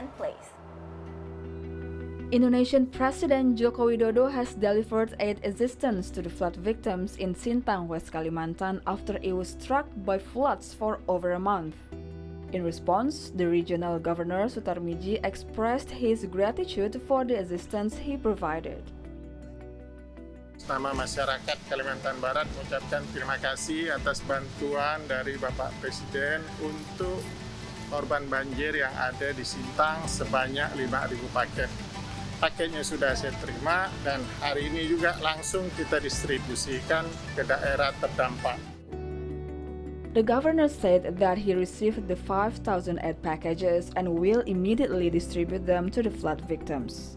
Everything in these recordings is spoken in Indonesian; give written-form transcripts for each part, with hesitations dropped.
and place. Indonesian President Jokowi has delivered aid assistance to the flood victims in Sintang, West Kalimantan after it was struck by floods for over a month. In response, the regional governor Sutarmiji expressed his gratitude for the assistance he provided. Nama masyarakat Kalimantan Barat mengucapkan terima kasih atas bantuan dari Bapak Presiden untuk korban banjir yang ada di Sintang sebanyak 5.000 paket. Paketnya sudah saya terima dan hari ini juga langsung kita distribusikan ke daerah terdampak. The governor said that he received the 5,000 aid packages and will immediately distribute them to the flood victims.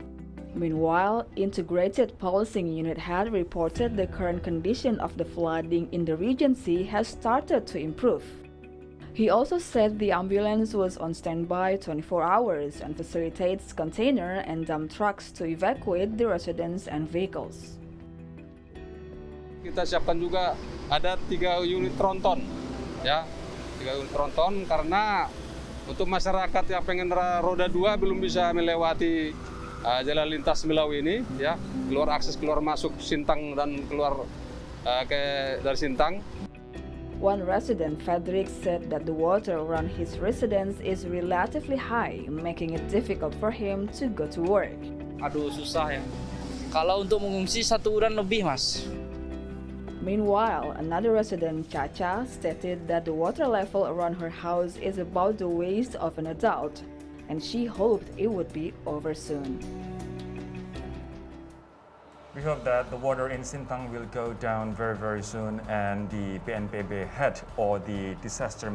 Meanwhile, Integrated Policing Unit had reported the current condition of the flooding in the Regency has started to improve. He also said the ambulance was on standby 24 hours and facilitates container and dump trucks to evacuate the residents and vehicles. Kita siapkan juga ada 3 unit tronton, ya, 3 unit tronton karena untuk masyarakat yang pengen roda 2 belum bisa melewati jalan lintas Melawi ini, ya, keluar masuk Sintang dan keluar dari Sintang. One resident, Frederick, said that the water around his residence is relatively high, making it difficult for him to go to work. Aduh, susah ya. Kalau untuk mengungsi 1 bulan lebih, Mas. Meanwhile, another resident, Caca, stated that the water level around her house is about the waist of an adult, and she hoped it would be over soon. We hope that the water in Sintang will go down very, very soon, and the BNPB head or the disaster